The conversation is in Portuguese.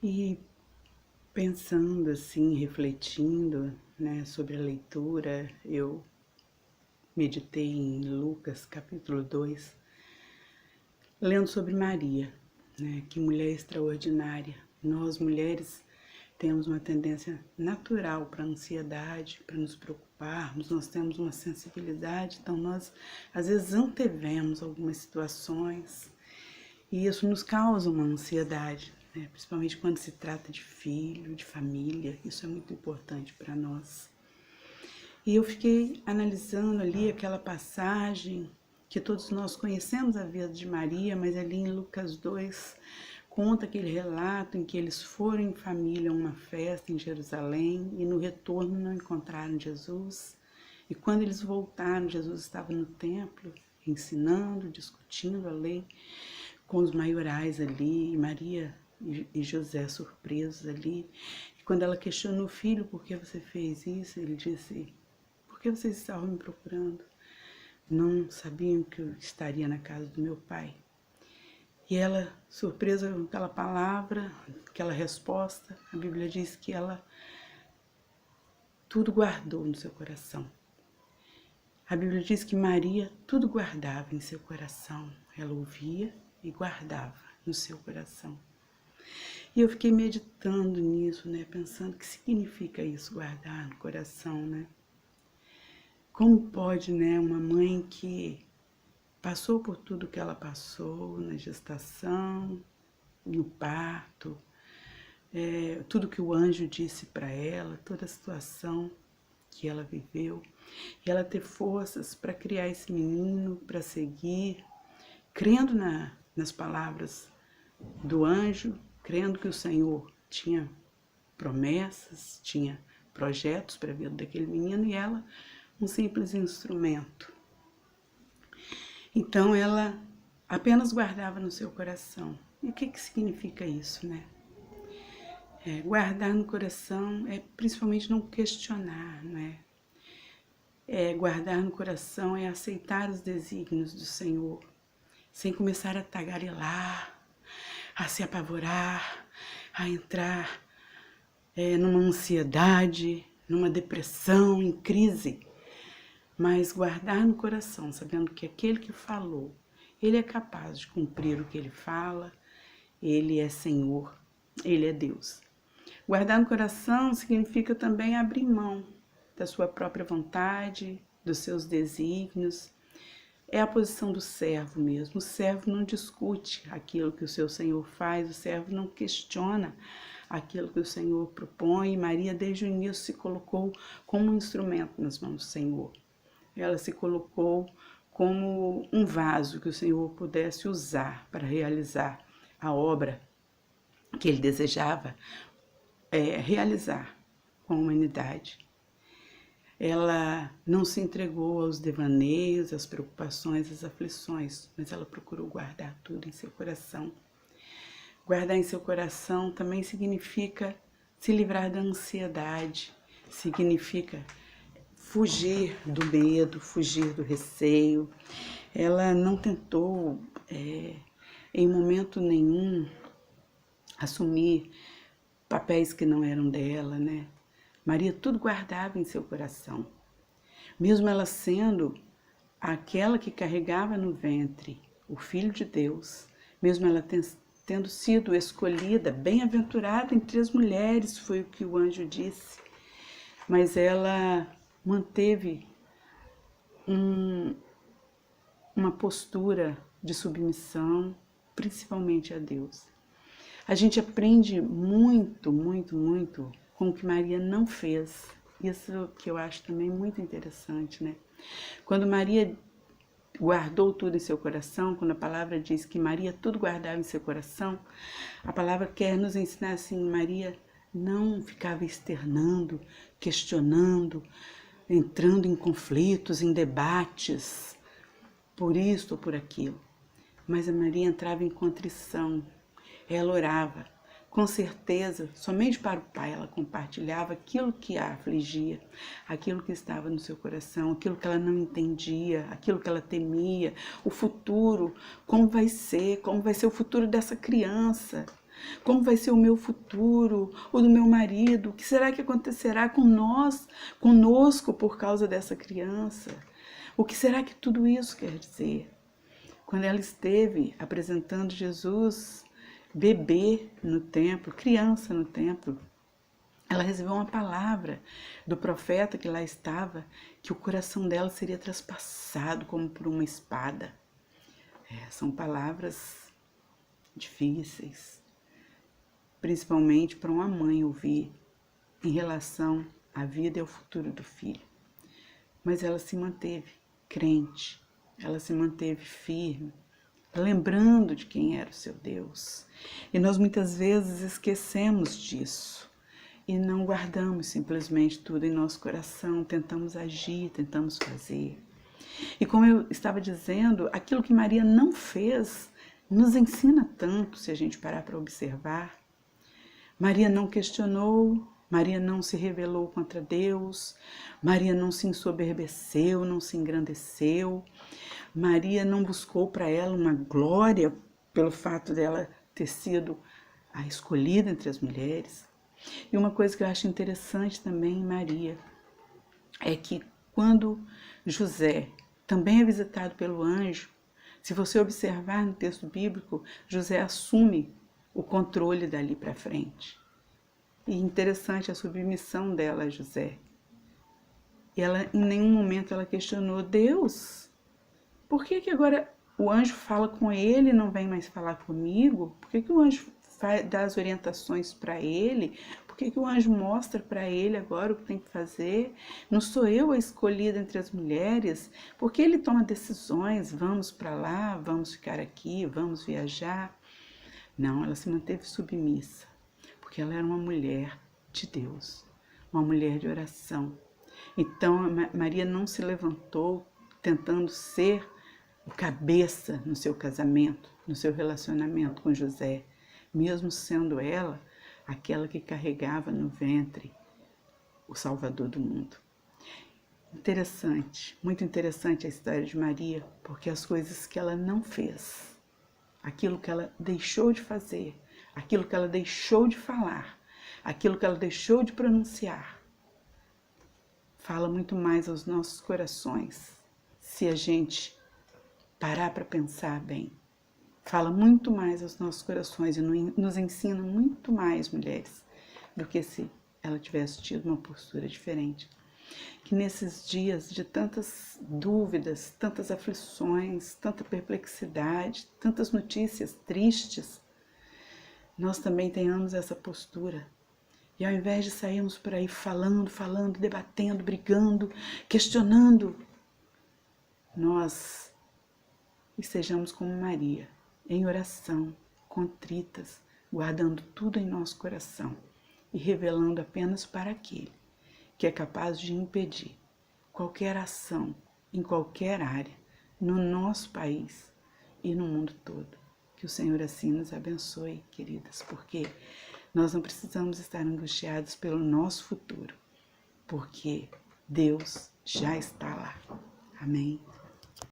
E pensando assim, refletindo, né, sobre a leitura, eu meditei em Lucas capítulo 2, lendo sobre Maria, né, que mulher extraordinária. Nós mulheres temos uma tendência natural para a ansiedade, para nos preocuparmos, nós temos uma sensibilidade, então nós às vezes antevemos algumas situações e isso nos causa uma ansiedade, né? Principalmente quando se trata de filho, de família, isso é muito importante para nós. E eu fiquei analisando ali aquela passagem que todos nós conhecemos a vida de Maria, mas ali em Lucas 2 conta aquele relato em que eles foram em família a uma festa em Jerusalém e no retorno não encontraram Jesus. E quando eles voltaram, Jesus estava no templo ensinando, discutindo a lei com os maiorais ali, e Maria e José surpresos ali. E quando ela questionou o filho, por que você fez isso? Ele disse, por que vocês estavam me procurando? Não sabiam que eu estaria na casa do meu pai. E ela, surpresa com aquela palavra, aquela resposta, a Bíblia diz que ela tudo guardou no seu coração. A Bíblia diz que Maria tudo guardava em seu coração. Ela ouvia e guardava no seu coração. E eu fiquei meditando nisso, né? Pensando o que significa isso, guardar no coração, né? Como pode, né, uma mãe que passou por tudo que ela passou na gestação, no parto, tudo que o anjo disse para ela, toda a situação que ela viveu, e ela ter forças para criar esse menino, para seguir, crendo nas palavras do anjo, crendo que o Senhor tinha promessas, tinha projetos para a vida daquele menino e ela um simples instrumento. Então ela apenas guardava no seu coração. E o que significa isso, né? Guardar no coração é principalmente não questionar, né? Guardar no coração é aceitar os desígnios do Senhor, sem começar a tagarelar, a se apavorar, a entrar numa ansiedade, numa depressão, em crise. Mas guardar no coração, sabendo que aquele que falou, ele é capaz de cumprir o que ele fala, ele é Senhor, ele é Deus. Guardar no coração significa também abrir mão da sua própria vontade, dos seus desígnios. É a posição do servo mesmo. O servo não discute aquilo que o seu Senhor faz, o servo não questiona aquilo que o Senhor propõe. Maria, desde o início, se colocou como um instrumento nas mãos do Senhor. Ela se colocou como um vaso que o Senhor pudesse usar para realizar a obra que ele desejava realizar com a humanidade. Ela não se entregou aos devaneios, às preocupações, às aflições, mas ela procurou guardar tudo em seu coração. Guardar em seu coração também significa se livrar da ansiedade, significa fugir do medo, fugir do receio. Ela não tentou, em momento nenhum, assumir papéis que não eram dela, né? Maria tudo guardava em seu coração. Mesmo ela sendo aquela que carregava no ventre o Filho de Deus, mesmo ela tendo sido escolhida, bem-aventurada entre as mulheres, foi o que o anjo disse, mas ela manteve uma postura de submissão, principalmente a Deus. A gente aprende muito, muito, muito com o que Maria não fez. Isso que eu acho também muito interessante, né? Quando Maria guardou tudo em seu coração, quando a palavra diz que Maria tudo guardava em seu coração, a palavra quer nos ensinar assim, Maria não ficava externando, questionando, entrando em conflitos, em debates, por isto ou por aquilo. Mas a Maria entrava em contrição, ela orava. Com certeza, somente para o Pai ela compartilhava aquilo que a afligia, aquilo que estava no seu coração, aquilo que ela não entendia, aquilo que ela temia, o futuro, como vai ser o futuro dessa criança. Como vai ser o meu futuro, o do meu marido? O que será que acontecerá com nós, conosco por causa dessa criança? O que será que tudo isso quer dizer? Quando ela esteve apresentando Jesus, bebê no templo, criança no templo, ela recebeu uma palavra do profeta que lá estava, que o coração dela seria traspassado como por uma espada. São palavras difíceis, principalmente para uma mãe ouvir em relação à vida e ao futuro do filho. Mas ela se manteve crente, ela se manteve firme, lembrando de quem era o seu Deus. E nós muitas vezes esquecemos disso e não guardamos simplesmente tudo em nosso coração, tentamos agir, tentamos fazer. E como eu estava dizendo, aquilo que Maria não fez nos ensina tanto se a gente parar para observar. Maria não questionou, Maria não se rebelou contra Deus, Maria não se ensoberbeceu, não se engrandeceu, Maria não buscou para ela uma glória pelo fato dela ter sido a escolhida entre as mulheres. E uma coisa que eu acho interessante também em Maria é que quando José também é visitado pelo anjo, se você observar no texto bíblico, José assume o controle dali para frente. E interessante a submissão dela a José. E ela, em nenhum momento ela questionou, Deus, por que agora o anjo fala com ele e não vem mais falar comigo? Por que o anjo dá as orientações para ele? Por que o anjo mostra para ele agora o que tem que fazer? Não sou eu a escolhida entre as mulheres? Por que ele toma decisões? Vamos para lá, vamos ficar aqui, vamos viajar? Não, ela se manteve submissa, porque ela era uma mulher de Deus, uma mulher de oração. Então, Maria não se levantou tentando ser o cabeça no seu casamento, no seu relacionamento com José, mesmo sendo ela aquela que carregava no ventre o Salvador do mundo. Interessante, muito interessante a história de Maria, porque as coisas que ela não fez, aquilo que ela deixou de fazer, aquilo que ela deixou de falar, aquilo que ela deixou de pronunciar, fala muito mais aos nossos corações, se a gente parar para pensar bem. Fala muito mais aos nossos corações e nos ensina muito mais, mulheres, do que se ela tivesse tido uma postura diferente. Que nesses dias de tantas dúvidas, tantas aflições, tanta perplexidade, tantas notícias tristes, nós também tenhamos essa postura. E ao invés de sairmos por aí falando, debatendo, brigando, questionando, nós estejamos como Maria, em oração, contritas, guardando tudo em nosso coração e revelando apenas para aquele que é capaz de impedir qualquer ação em qualquer área, no nosso país e no mundo todo. Que o Senhor assim nos abençoe, queridas, porque nós não precisamos estar angustiados pelo nosso futuro, porque Deus já está lá. Amém?